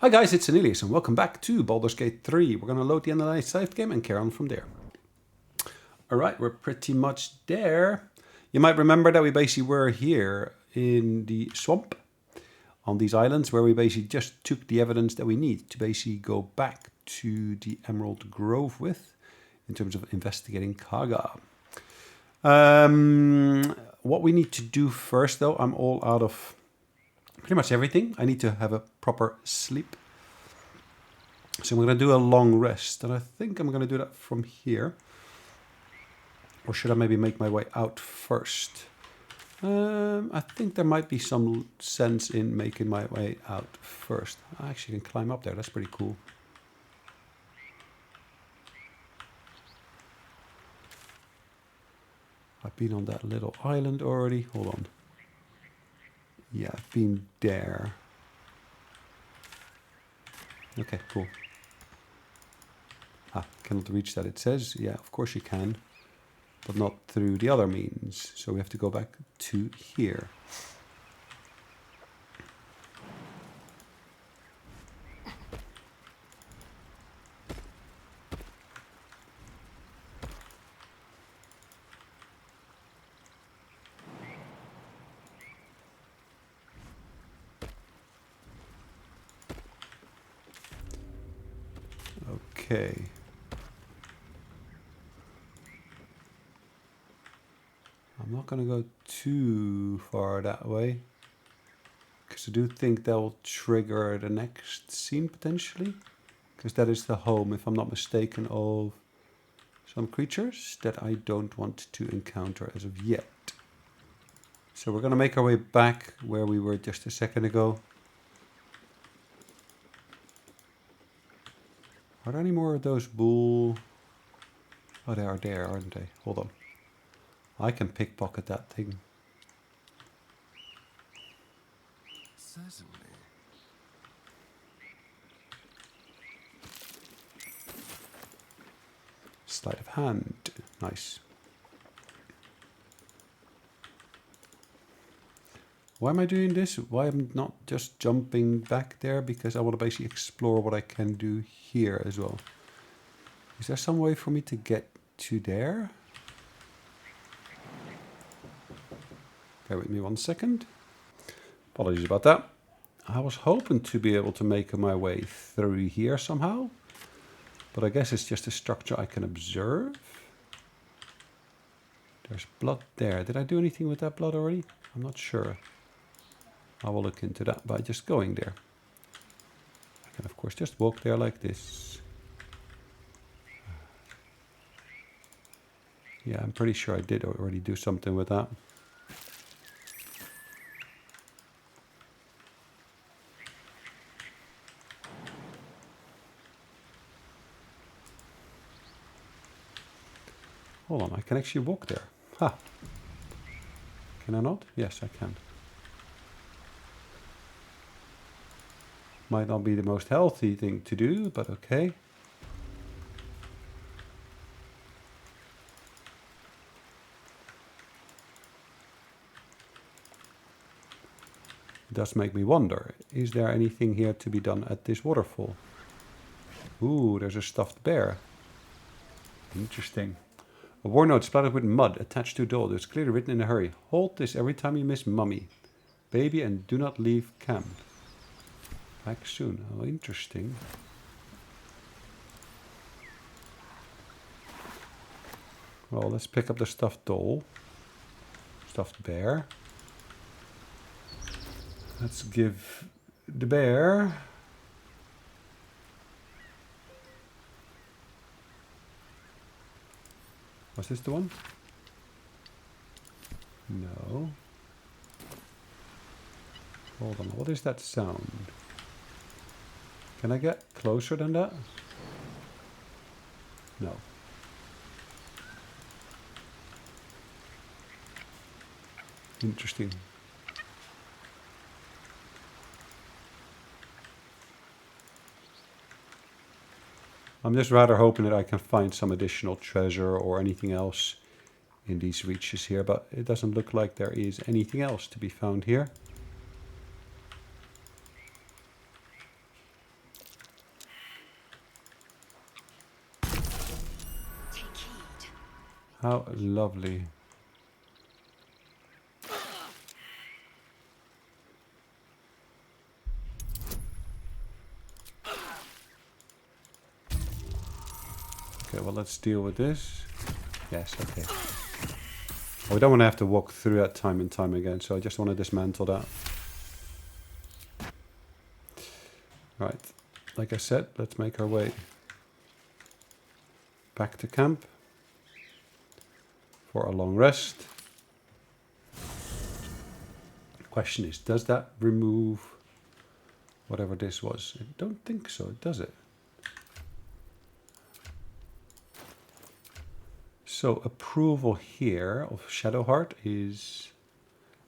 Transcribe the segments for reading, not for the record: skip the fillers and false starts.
Hi guys, it's Sonelias and welcome back to Baldur's Gate 3. We're going to load the analyzed save game and carry on from there. Alright, we're pretty much there. You might remember that we basically were here in the swamp on these islands where we basically just took the evidence that we need to basically go back to the Emerald Grove with in terms of investigating Kagha. What we need to do first though, I'm all out of pretty much everything. I need to have a proper sleep. So I'm going to do a long rest. And I think I'm going to do that from here. Or should I maybe make my way out first? I think there might be some sense in making my way out first. I actually can climb up there. That's pretty cool. I've been on that little island already. Hold on. Yeah, I've been there. Okay, cool. Ah, cannot reach that, it says. Yeah, of course you can. But not through the other means. So we have to go back to here. Okay. I'm not going to go too far that way. Because I do think that will trigger the next scene potentially. Because that is the home, if I'm not mistaken, of some creatures that I don't want to encounter as of yet. So we're going to make our way back where we were just a second ago. Are there any more of those bull? Oh, they are there, aren't they? Hold on. I can pickpocket that thing. Certainly. Sleight of hand. Nice. Why am I doing this? Why am I not just jumping back there? Because I want to basically explore what I can do here as well. Is there some way for me to get to there? Bear with me 1 second. Apologies about that. I was hoping to be able to make my way through here somehow. But I guess it's just a structure I can observe. There's blood there. Did I do anything with that blood already? I'm not sure. I will look into that by just going there. I can of course just walk there like this. Yeah, I'm pretty sure I did already do something with that. Hold on, I can actually walk there. Ha! Can I not? Yes, I can. Might not be the most healthy thing to do, but okay. It does make me wonder, is there anything here to be done at this waterfall? Ooh, there's a stuffed bear. Interesting. A war note splattered with mud attached to a door. It's clearly written in a hurry. Hold this every time you miss Mummy. Baby, and do not leave camp. Back soon. Oh, interesting. Well, let's pick up the stuffed doll. Stuffed bear. Let's give the bear... Was this the one? No. Hold on, what is that sound? Can I get closer than that? No. Interesting. I'm just rather hoping that I can find some additional treasure or anything else in these reaches here, but it doesn't look like there is anything else to be found here. How lovely. Okay, well, let's deal with this. Yes, okay. Well, we don't want to have to walk through that time and time again, so I just want to dismantle that. Right. Like I said, let's make our way back to camp for a long rest. The question is, does that remove whatever this was? I don't think so, does it? So approval here of Shadowheart is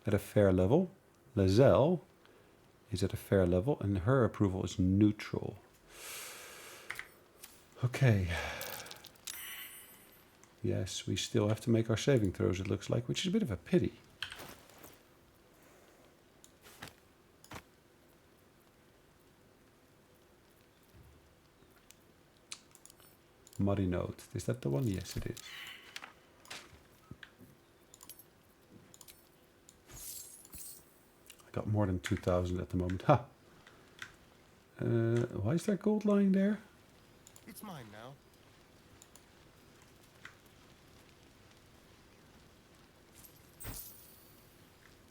at a fair level. Lazelle is at a fair level, and her approval is neutral. Okay. Yes, we still have to make our saving throws, it looks like, which is a bit of a pity. Muddy Note. Is that the one? Yes, it is. I got more than 2,000 at the moment. Ha! Why is there gold lying there? It's mine now.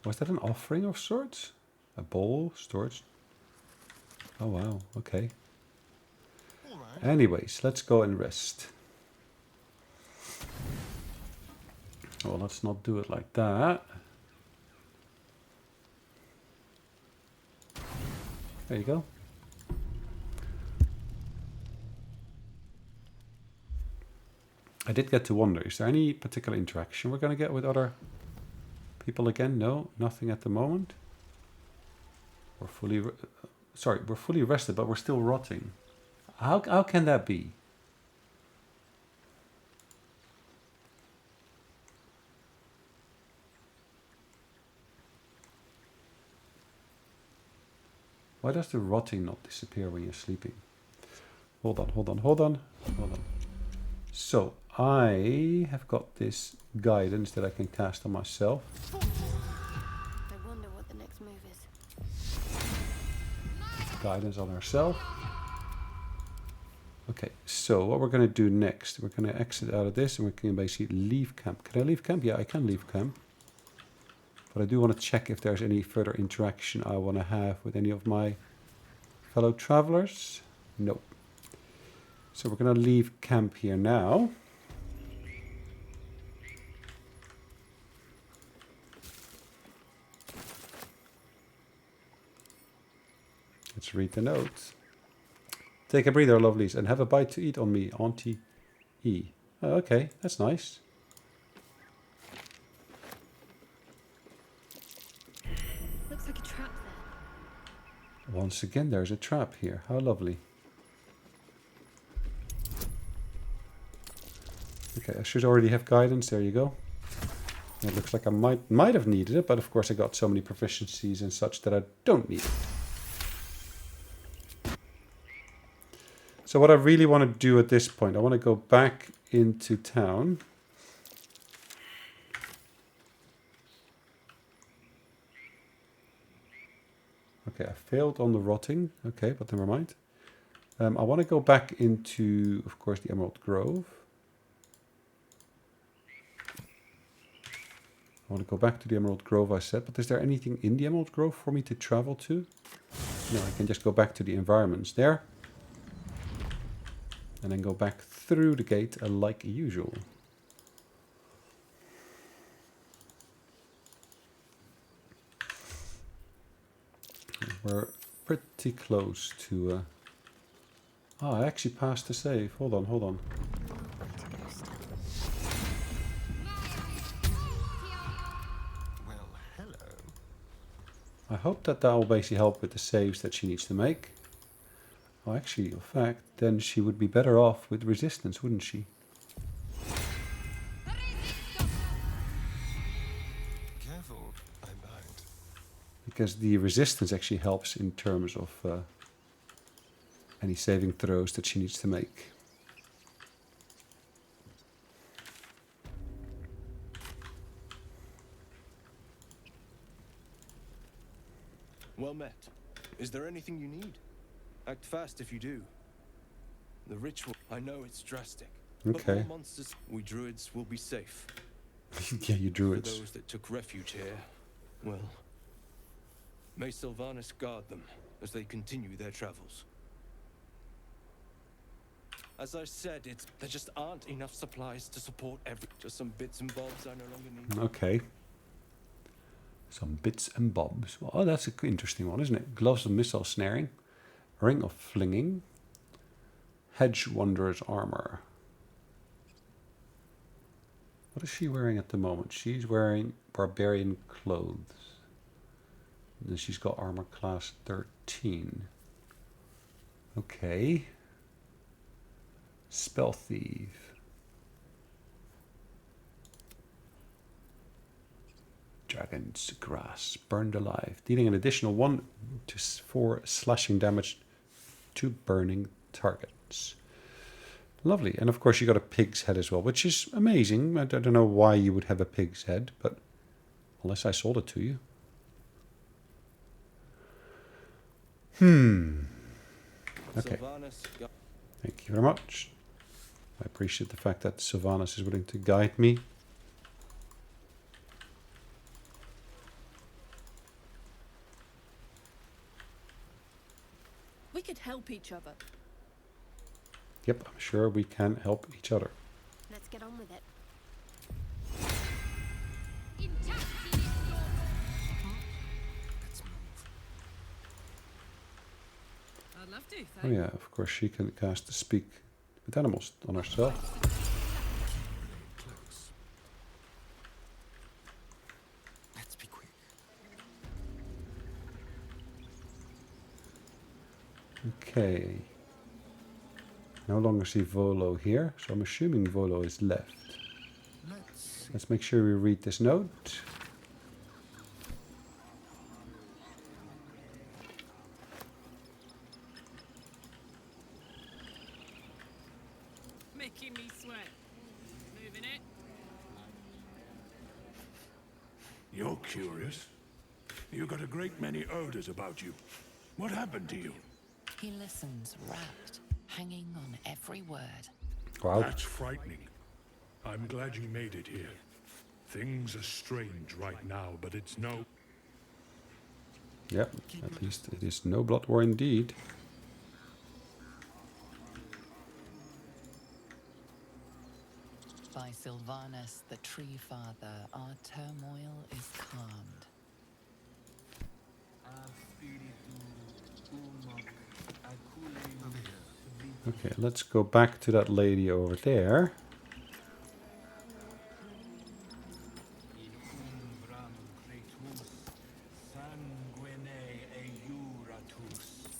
Was that an offering of sorts? A bowl? Storage? Oh wow, okay. All right. Anyways, let's go and rest. Well, let's not do it like that. There you go. I did get to wonder, is there any particular interaction we're going to get with other people again? No, nothing at the moment. We're fully... we're fully rested, but we're still rotting. How can that be? Why does the rotting not disappear when you're sleeping? Hold on. So, I have got this guidance that I can cast on myself. I wonder what the next move is. Guidance on ourselves. Okay, so what we're going to do next, we're going to exit out of this and we're going to basically leave camp. Can I leave camp? Yeah, I can leave camp. But I do want to check if there's any further interaction I want to have with any of my fellow travelers. Nope. So we're going to leave camp here now. Let's read the notes. Take a breather, lovelies, and have a bite to eat on me, Auntie E. Oh, okay, that's nice. Looks like a trap there. Once again, there's a trap here. How lovely. Okay, I should already have guidance. There you go. It looks like I might have needed it, but of course I got so many proficiencies and such that I don't need it. So what I really want to do at this point, I want to go back into town. Okay, I failed on the rotting. Okay, but never mind. I want to go back into, of course, the Emerald Grove. I want to go back to the Emerald Grove, I said, but is there anything in the Emerald Grove for me to travel to? No, I can just go back to the environments there. And then go back through the gate like usual. We're pretty close to... I actually passed the save. Hold on. Well, hello. I hope that will basically help with the saves that she needs to make. Oh, actually, in fact, then she would be better off with resistance, wouldn't she? Careful, I'm bound. Because the resistance actually helps in terms of any saving throws that she needs to make. Well met. Is there anything you need? Act fast if you do. The ritual, I know it's drastic. But Okay. more monsters, we druids will be safe. Yeah, you For druids. those that took refuge here, well, may Sylvanas guard them as they continue their travels. As I said, there just aren't enough supplies to support just some bits and bobs I no longer need. Okay. Some bits and bobs. Well, oh, that's an interesting one, isn't it? Gloves of missile snaring. Ring of flinging. Hedge wanderer's armor. What is she wearing at the moment? She's wearing barbarian clothes. And then she's got armor class 13. Okay. Spell thief. Dragon's grass. Burned alive. Dealing an additional 1 to 4 slashing damage to burning targets. Lovely. And of course you got a pig's head as well, which is amazing. I don't know why you would have a pig's head, but unless I sold it to you. Okay. Thank you very much. I appreciate the fact that Sylvanas is willing to guide me. We could help each other. Yep, I'm sure we can help each other. Let's get on with it. Let's move. I'd love to, Oh yeah, of course she can cast the Speak with Animals on herself. Close. Let's be quick. Okay. No longer see Volo here, so I'm assuming Volo is left. Let's make sure we read this note. Making me sweat. Moving it. You're curious. You got a great many odors about you. What happened to you? He listens, rapt, hanging on every word. Wow. That's frightening. I'm glad you made it here. Things are strange right now, but it's no... Yep, at least it is no blood war indeed. By Sylvanas, the Tree Father, our turmoil is calmed. Okay, let's go back to that lady over there.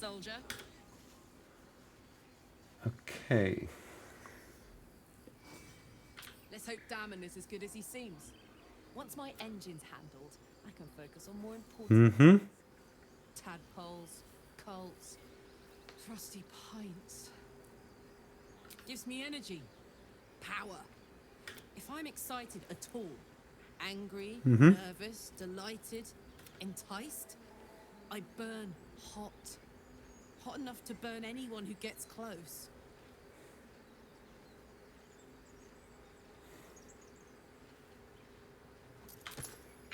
Soldier. Okay. Let's hope Damon is as good as he seems. Once my engine's handled, I can focus on more important things. Tadpoles, cults, frosty pints. Gives me energy, power. If I'm excited at all, angry, nervous, delighted, enticed, I burn hot. Hot enough to burn anyone who gets close.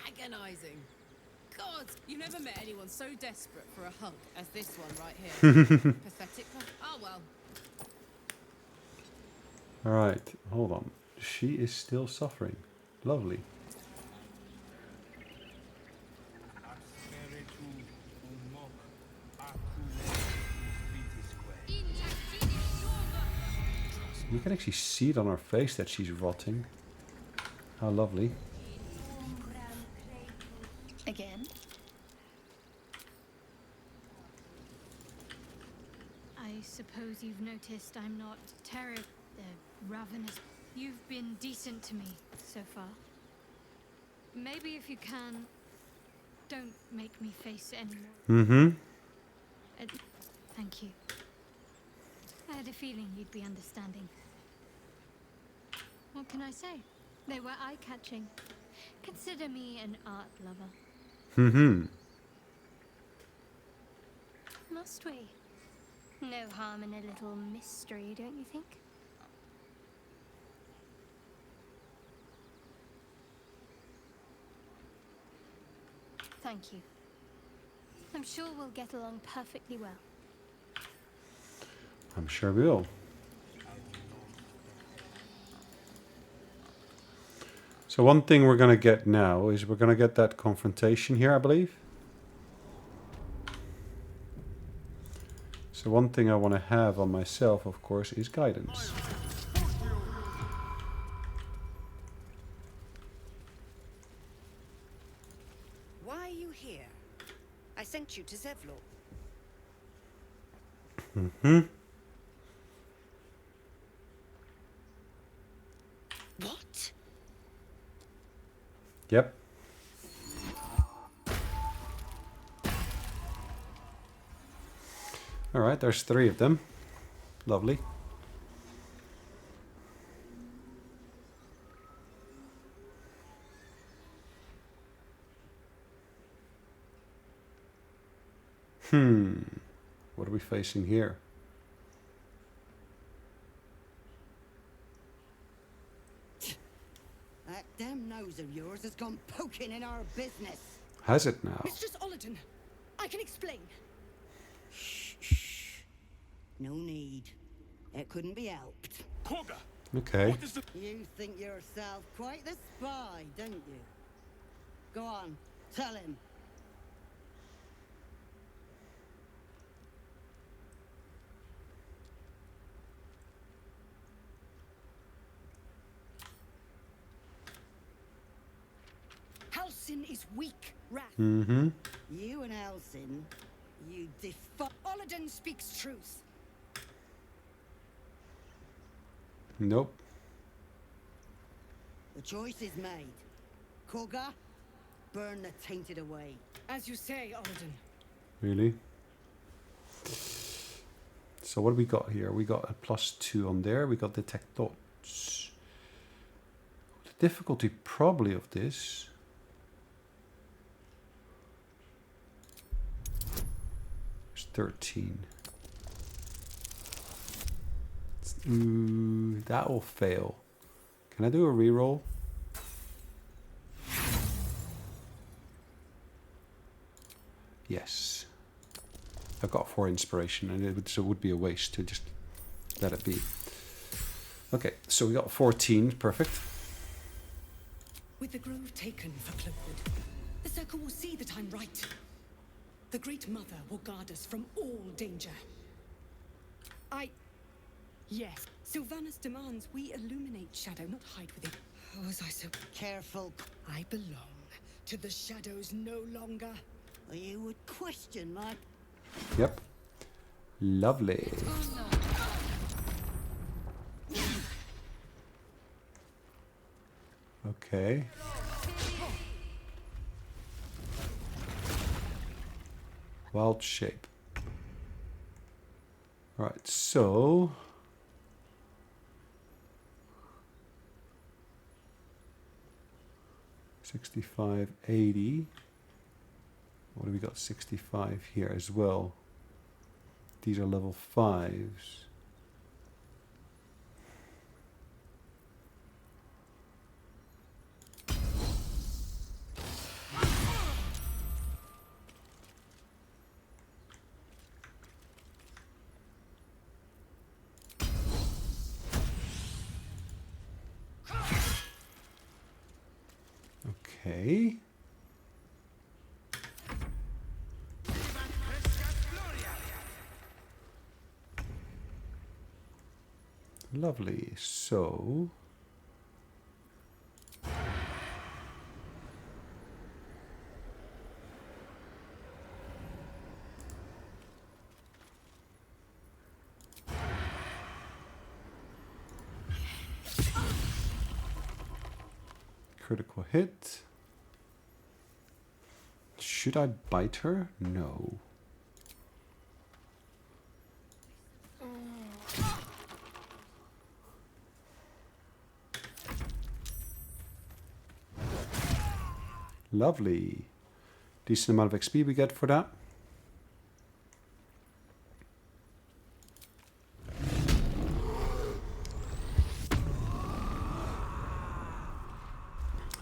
Agonizing. God, you've never met anyone so desperate for a hug as this one right here. Pathetic. Oh well. Alright, hold on. She is still suffering. Lovely. You can actually see it on her face that she's rotting. How lovely. Again? I suppose you've noticed I'm not ravenous. You've been decent to me so far. Maybe if you can, don't make me face it anymore. Thank you. I had a feeling you'd be understanding. What can I say? They were eye-catching. Consider me an art lover. must we? No harm in a little mystery, don't you think? Thank you. I'm sure we'll get along perfectly well. I'm sure we will. So one thing we're going to get now is we're going to get that confrontation here, I believe. So one thing I want to have on myself, of course, is guidance. Why are you here? I sent you to Zevlor. What? Yep. Alright, there's 3 of them. Lovely. What are we facing here? That damn nose of yours has gone poking in our business. Has it now? Mistress Ollerton, I can explain. Shh. No need. It couldn't be helped. Kagha! Okay. What is the... You think yourself quite the spy, don't you? Go on, tell him. Halsin is weak, Wrath. Mm-hmm. You and Halsin, you defy... Ollerton speaks truth. Nope. The choice is made. Kagha, burn the tainted away. As you say, Ollerton. Really? So what do we got here? We got a +2 on there. We got detect thoughts. The difficulty probably of this is 13. Ooh, that will fail. Can I do a reroll? Yes. I've got 4 inspiration, and it would be a waste to just let it be. Okay, so we got 14, perfect. With the grove taken for Cloakwood, the Circle will see that I'm right. The Great Mother will guard us from all danger. Yes, Sylvanas demands we illuminate Shadow, not hide with it. Oh, was I so Careful. I belong to the Shadows no longer. You would question my... Yep. Lovely. Okay. Wild shape. Right, so... 65, 80. What do we got? 65 here as well. These are level 5s. Okay. Lovely. So critical hit. Should I bite her? No. Lovely. Decent amount of XP we get for that.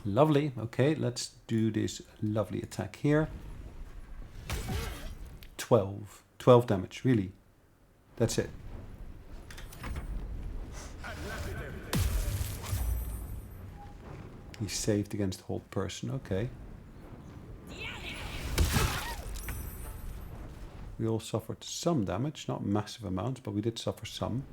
Lovely. Okay, let's do this lovely attack here. 12. 12 damage, really. That's it. He's saved against hold person. Okay. We all suffered some damage, not massive amounts, but we did suffer some.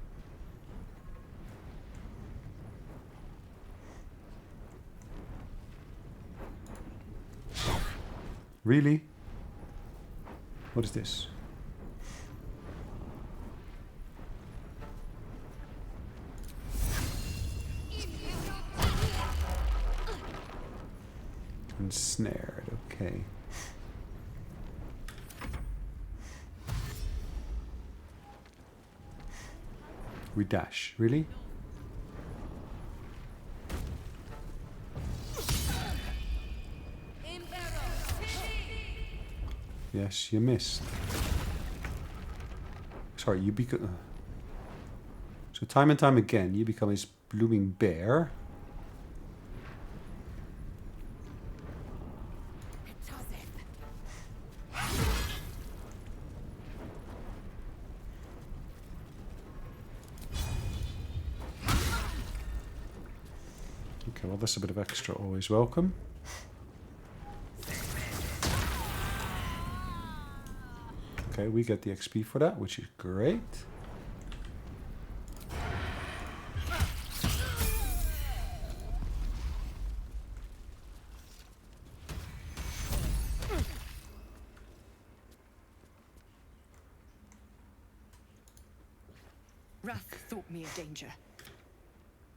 Really? What is this? Ensnared, okay. We dash, really? Yes, you missed. Sorry, you become... So time and time again, you become his blooming bear. Okay, well, that's a bit of extra, always welcome. Okay, we get the XP for that, which is great. Wrath thought me a danger.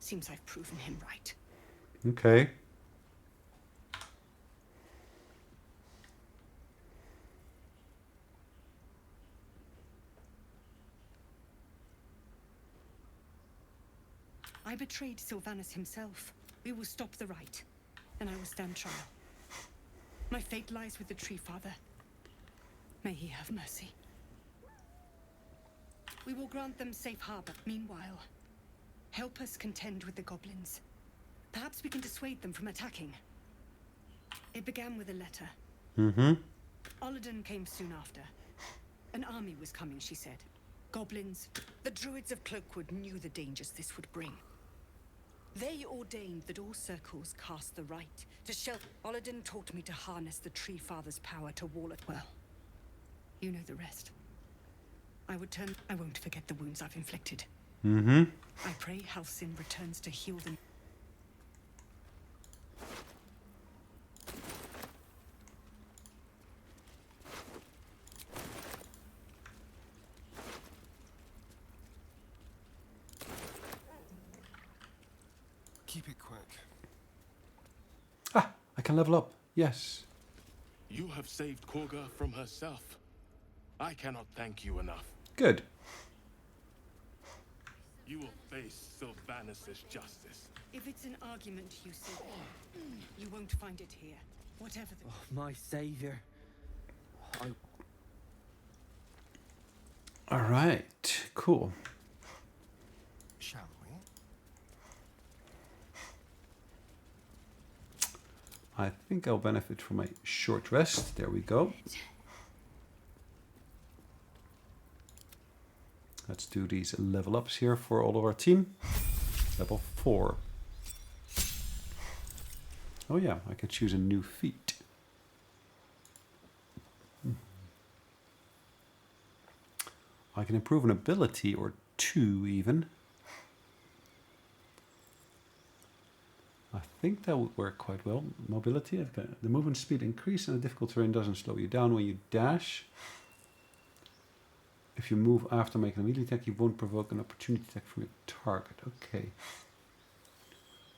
Seems I've proven him right. Okay. I betrayed Sylvanus himself. We will stop the rite, and I will stand trial. My fate lies with the Tree Father. May he have mercy. We will grant them safe harbor. Meanwhile, help us contend with the goblins. Perhaps we can dissuade them from attacking. It began with a letter. Mm-hmm. Olladin came soon after. An army was coming, she said. Goblins. The druids of Cloakwood knew the dangers this would bring. They ordained that all circles cast the rite to shelter. Olladin taught me to harness the Tree Father's power to wall it well. You know the rest. I won't forget the wounds I've inflicted. Mm-hmm. I pray Halcyon returns to heal them. Keep it quick. Ah, I can level up. Yes. You have saved Kagha from herself. I cannot thank you enough. Good. You will face Sylvanus' justice. If it's an argument you say, you won't find it here. Whatever the... Oh, my savior. All right. Cool. Shall we? I think I'll benefit from a short rest. There we go. Let's do these level ups here for all of our team. Level 4. Oh yeah, I can choose a new feat. I can improve an ability or 2 even. I think that would work quite well. Mobility, okay. The movement speed increase and the difficult terrain doesn't slow you down when you dash. If you move after making a melee attack, you won't provoke an opportunity attack from your target. Okay.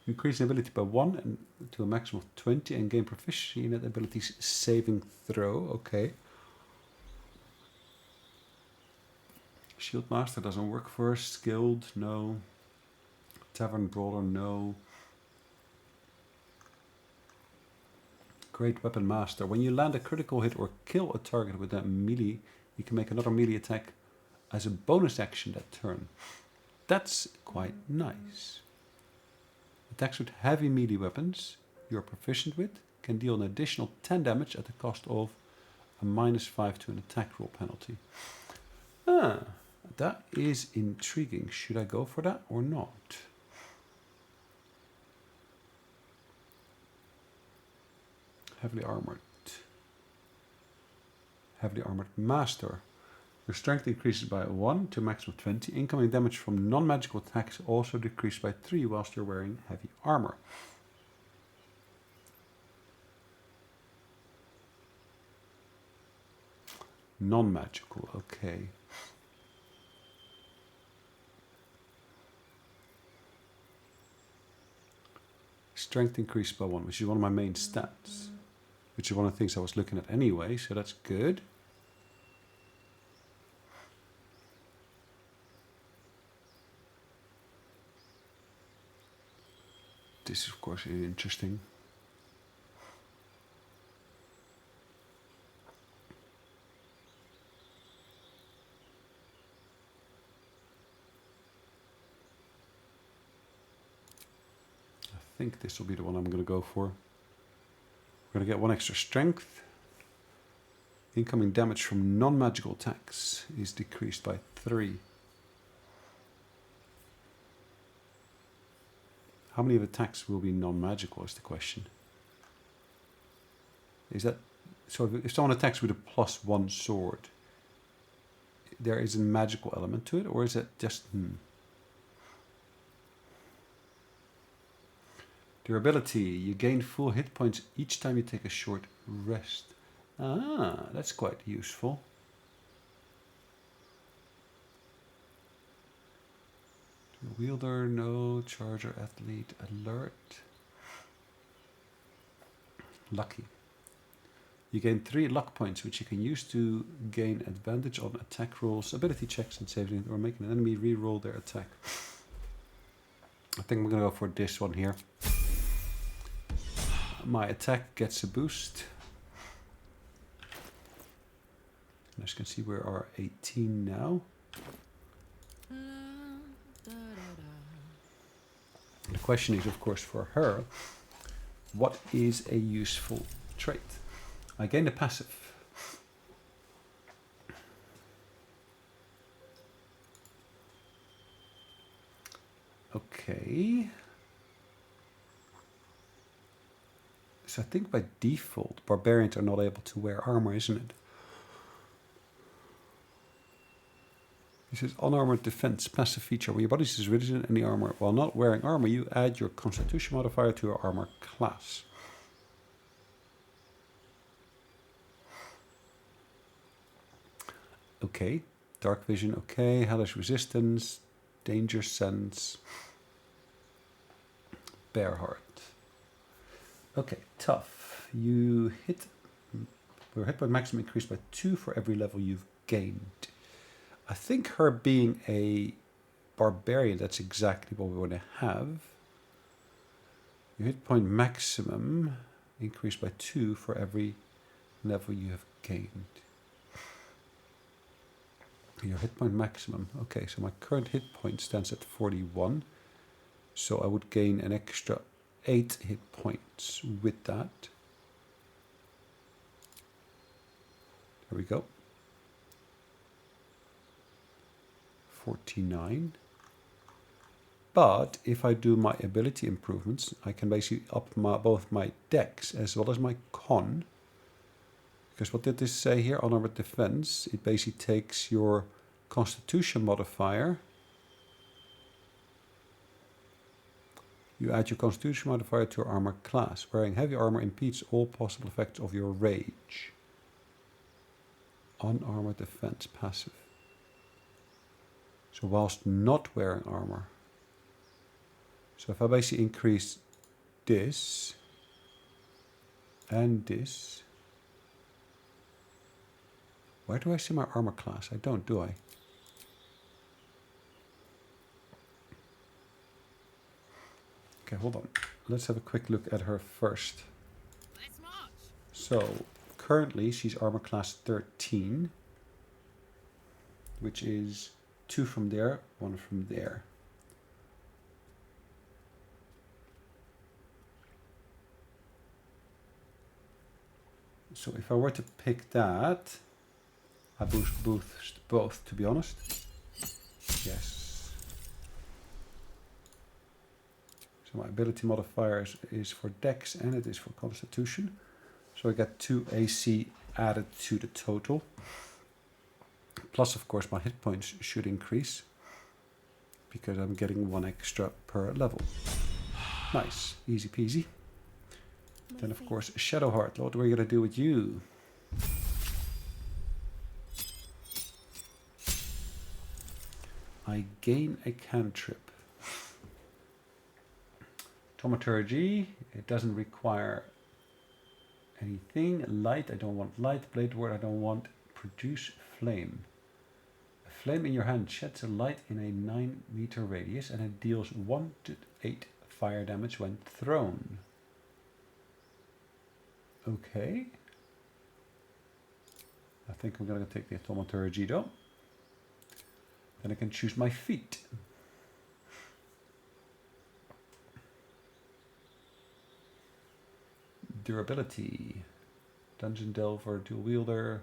Increase the ability by 1 and to a maximum of 20 and gain proficiency in that ability's saving throw. Okay. Shield Master doesn't work for us. Skilled, no. Tavern Brawler, no. Great Weapon Master. When you land a critical hit or kill a target with that melee, you can make another melee attack as a bonus action that turn. That's quite nice. Attacks with heavy melee weapons you're proficient with can deal an additional 10 damage at the cost of a -5 to an attack roll penalty. Ah, that is intriguing. Should I go for that or not? Heavily armored. Heavily armored master. Your strength increases by 1 to a maximum of 20. Incoming damage from non-magical attacks also decreased by 3 whilst you're wearing heavy armor. Non-magical, okay. Strength increased by 1, which is one of my main stats. Which is one of the things I was looking at anyway, so that's good. This is, of course, interesting. I think this will be the one I'm going to go for. We're going to get 1 extra strength. Incoming damage from non-magical attacks is decreased by 3. How many of attacks will be non-magical is the question. Is that so? If someone attacks with a +1 sword, there is a magical element to it, or is it just Durability. You gain full hit points each time you take a short rest. Ah, that's quite useful. Wielder, no. Charger, athlete, alert. Lucky. You gain 3 luck points, which you can use to gain advantage on attack rolls, ability checks, and saving, or making an enemy re-roll their attack. I think I'm going to go for this one here. My attack gets a boost. And as you can see, we are 18 now. The question is, of course, for her, what is a useful trait? I gain the passive. Okay. So I think by default, barbarians are not able to wear armor, isn't it? This is unarmored defense, passive feature. When your body is rigid in any armor, while not wearing armor, you add your constitution modifier to your armor class. Okay, dark vision, okay, hellish resistance, danger sense, bear heart. Okay, tough. You hit, your hit point maximum increased by 2 for every level you've gained. I think her being a barbarian, that's exactly what we want to have. Your hit point maximum increased by 2 for every level you have gained. Your hit point maximum. Okay, so my current hit point stands at 41. So I would gain an extra 8 hit points with that. There we go. 49. But if I do my ability improvements, I can basically up both my dex as well as my con. Because what did this say here? Unarmored defense. It basically takes your constitution modifier. You add your constitution modifier to your armor class. Wearing heavy armor impedes all possible effects of your rage. Unarmored defense passive. So whilst not wearing armor. So if I basically increase this and this. Where do I see my armor class? I don't, do I? Okay, hold on. Let's have a quick look at her first. Let's march. So currently she's armor class 13, which is 2 from there, 1 from there. So if I were to pick that, I boost both, to be honest. Yes. So my ability modifiers is for Dex and it is for Constitution. So I get 2 AC added to the total. Plus, of course, my hit points should increase because I'm getting 1 extra per level. Nice, easy peasy. Then, of course, Shadowheart. What are we going to do with you? I gain a cantrip. Thaumaturgy. It doesn't require anything. Light. I don't want light. Blade ward. I don't want. Produce flame. A flame in your hand sheds a light in a 9-meter radius and it deals 1 to 8 fire damage when thrown. Okay. I think I'm going to take the Thaumaturgy though. Then I can choose my feat. Durability. Dungeon Delver, Dual Wielder.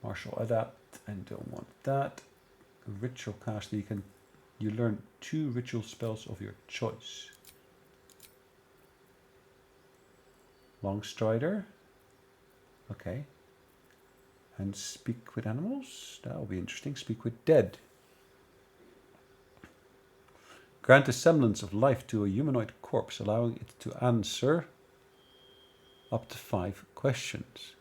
Martial Adapt. I don't want that. Ritual Caster. You learn 2 ritual spells of your choice. Longstrider. Okay. And Speak with Animals. That will be interesting. Speak with Dead. Grant a semblance of life to a humanoid corpse, allowing it to answer up to 5 questions.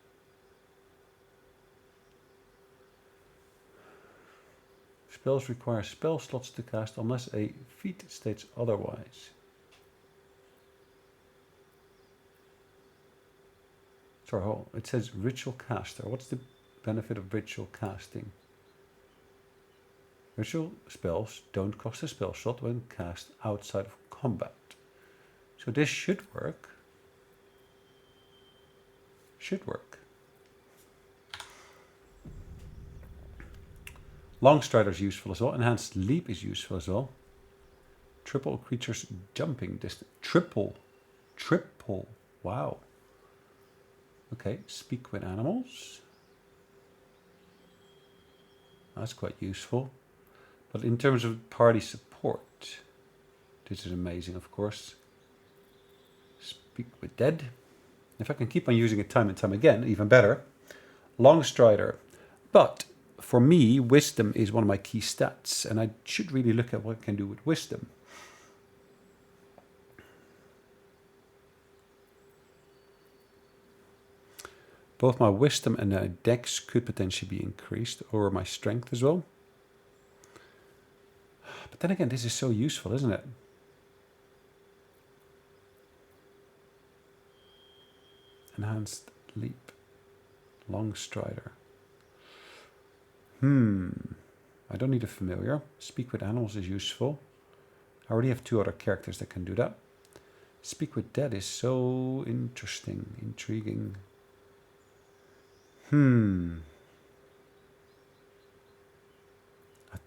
Spells require spell slots to cast unless a feat states otherwise. Sorry, hold on. It says Ritual Caster. What's the benefit of Ritual Casting? Ritual spells don't cost a spell slot when cast outside of combat. So this should work. Should work. Longstrider is useful as well. Enhanced Leap is useful as well. Triple creatures jumping distance. Triple. Wow. Okay, Speak with Animals. That's quite useful. But in terms of party support, this is amazing, of course. Speak with Dead. If I can keep on using it time and time again, even better. Longstrider. But for me, Wisdom is one of my key stats, and I should really look at what I can do with Wisdom. Both my Wisdom and my Dex could potentially be increased, or my Strength as well. But then again, this is so useful, isn't it? Enhanced Leap. Longstrider. I don't need a familiar. Speak with Animals is useful. I already have 2 other characters that can do that. Speak with Dead is so interesting, intriguing. I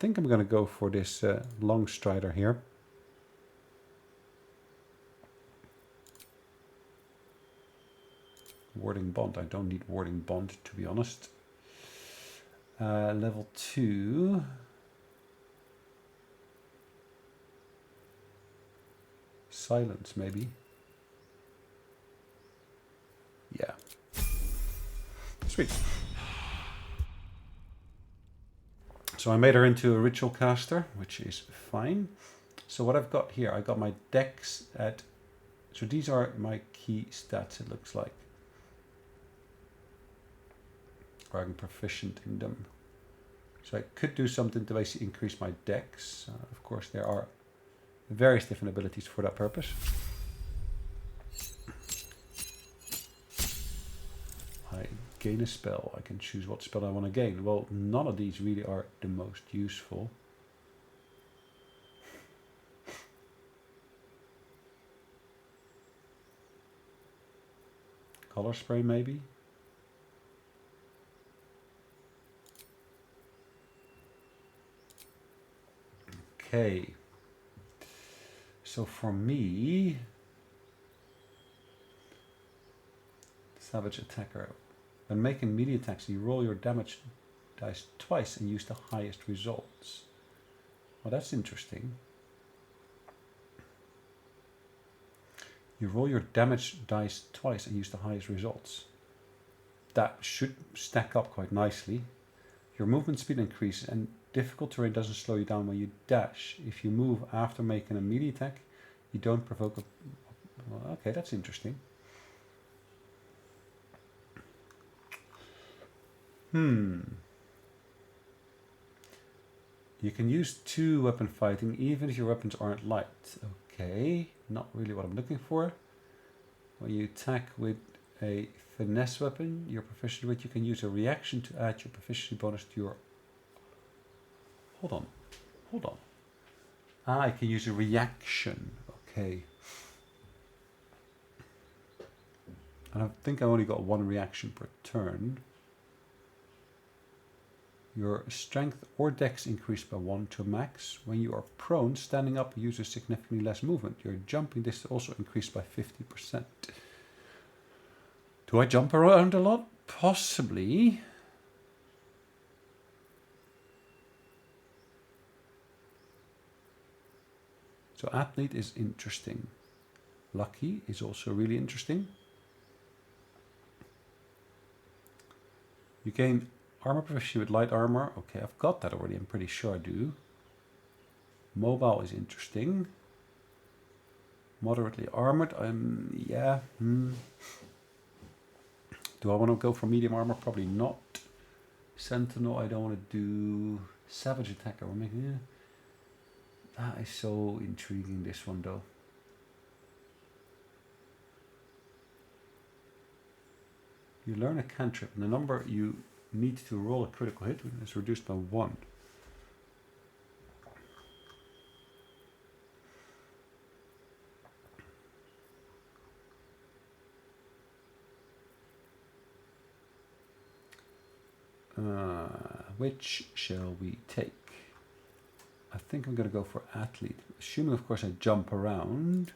think I'm going to go for this Longstrider here. Warding Bond. I don't need Warding Bond, to be honest. Level 2. Silence, maybe. Yeah. Sweet. So I made her into a Ritual Caster, which is fine. So what I've got here, I got my Dex at... So these are my key stats, it looks like. Or I'm proficient in them. So I could do something to basically increase my Dex. Of course, there are various different abilities for that purpose. I gain a spell. I can choose what spell I want to gain. Well, none of these really are the most useful. Color spray, maybe. Okay. So for me, Savage Attacker When making melee attacks, you roll your damage dice twice and use the highest results. Well, that's interesting. You roll your damage dice twice and use the highest results. That should stack up quite nicely. Your movement speed increases and difficult terrain doesn't slow you down when you dash. If you move after making a melee attack, you don't provoke a... Well, okay, that's interesting. You can use 2 weapon fighting even if your weapons aren't light. Okay, not really what I'm looking for. When you attack with a finesse weapon you're proficient with, you can use a reaction to add your proficiency bonus to your... Hold on. Ah, I can use a reaction. Okay. And I think I only got 1 reaction per turn. Your strength or dex increased by 1 to max. When you are prone, standing up uses significantly less movement. Your jumping distance also increased by 50%. Do I jump around a lot? Possibly. So athlete is interesting. Lucky is also really interesting. You gain armor proficiency with light armor. Okay, I've got that already. I'm pretty sure I do. Mobile is interesting. Moderately armored. Yeah. Do I want to go for medium armor? Probably not. Sentinel, I don't want to do. Savage attacker. We're making. Yeah. That is so intriguing. This one though. You learn a cantrip, and the number you need to roll a critical hit is reduced by 1. Which shall we take? I think I'm going to go for athlete, assuming of course I jump around.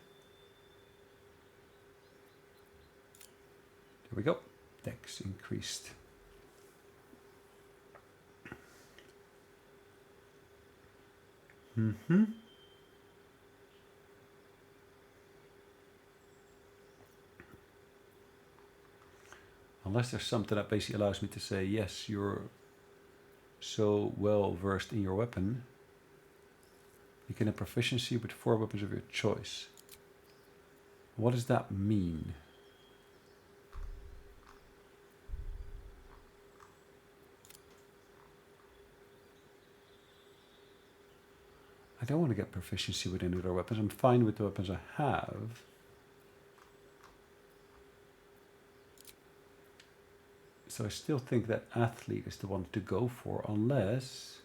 There we go. Dex increased. Unless there's something that basically allows me to say, yes, you're so well versed in your weapon. You can have proficiency with 4 weapons of your choice. What does that mean? I don't want to get proficiency with any other weapons. I'm fine with the weapons I have. So I still think that athlete is the one to go for, unless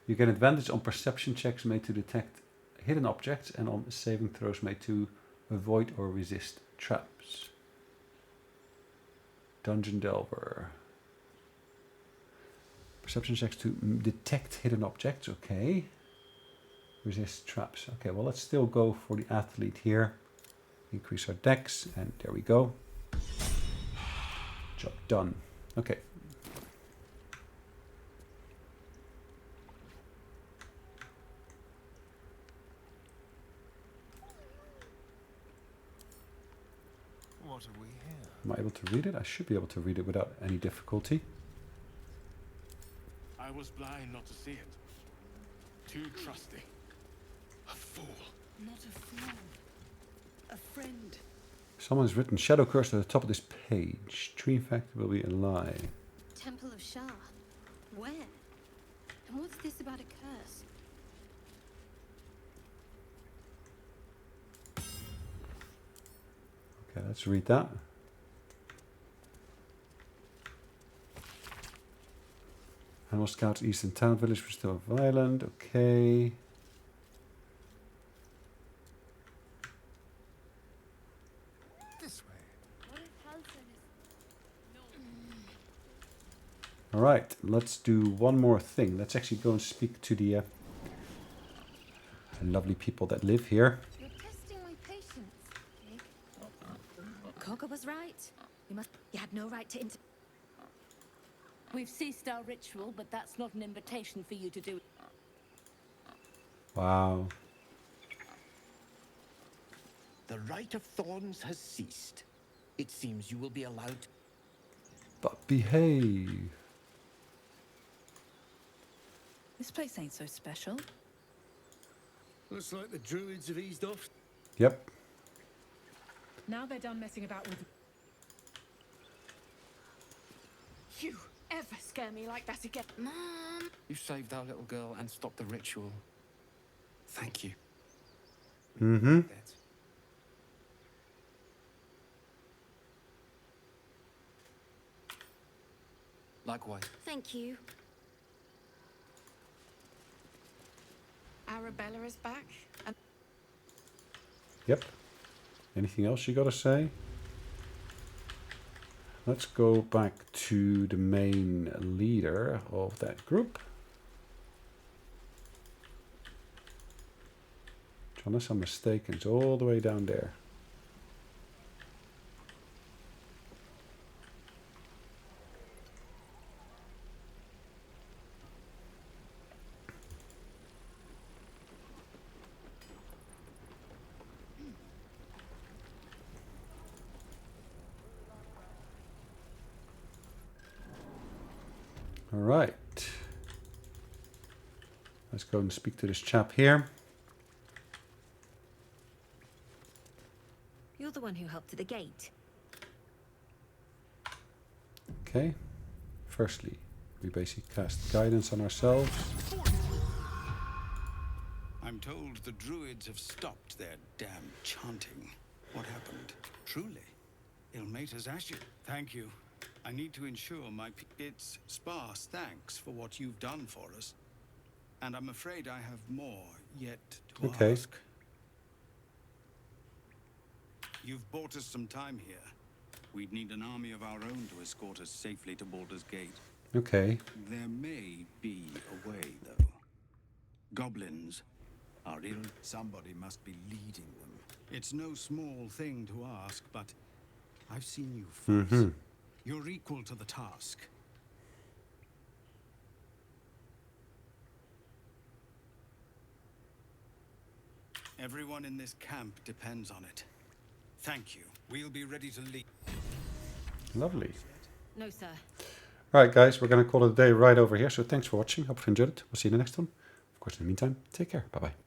you get advantage on perception checks made to detect hidden objects and on saving throws made to avoid or resist traps. Dungeon Delver. Perception checks to detect hidden objects, okay. Resist traps. Okay, well, let's still go for the athlete here. Increase our dex, and there we go. Job done. Okay. What are we here? Am I able to read it? I should be able to read it without any difficulty. I was blind not to see it. Too trusting. A fool. Not a fool. A friend. Someone's written shadow curse at the top of this page. Tree fact will be a lie. Temple of Shah. Where? And what's this about a curse? Okay, let's read that. Animal Scouts Eastern Town Village was still violent. Okay. Alright, let's do one more thing. Let's actually go and speak to the lovely people that live here. You're testing my patience, Pig. Kagha was right. You had no right to We've ceased our ritual, but that's not an invitation for you to do. Wow. The Rite of Thorns has ceased. It seems you will be allowed. But behave. This place ain't so special. Looks like the druids have eased off. Yep. Now they're done messing about with. You ever scare me like that again? Mom! You saved our little girl and stopped the ritual. Thank you. Mm-hmm. Likewise. Thank you. Arabella is back. And Yep. Anything else you gotta say? Let's go back to the main leader of that group. Unless I'm mistaken, it's all the way down there. All right. Let's go and speak to this chap here. You're the one who helped at the gate. Okay. Firstly, we basically cast guidance on ourselves. I'm told the druids have stopped their damn chanting. What happened? Truly, Ilmater's ashes. Thank you. I need to ensure my... It's sparse thanks for what you've done for us. And I'm afraid I have more yet to ask. You've bought us some time here. We'd need an army of our own to escort us safely to Baldur's Gate. Okay. There may be a way, though. Goblins are ill. Somebody must be leading them. It's no small thing to ask, but I've seen you fight. You're equal to the task. Everyone in this camp depends on it. Thank you. We'll be ready to lead. Lovely. No, sir. Alright guys, we're going to call it a day right over here. So thanks for watching. Hope you enjoyed it. We'll see you in the next one. Of course, in the meantime, take care. Bye-bye.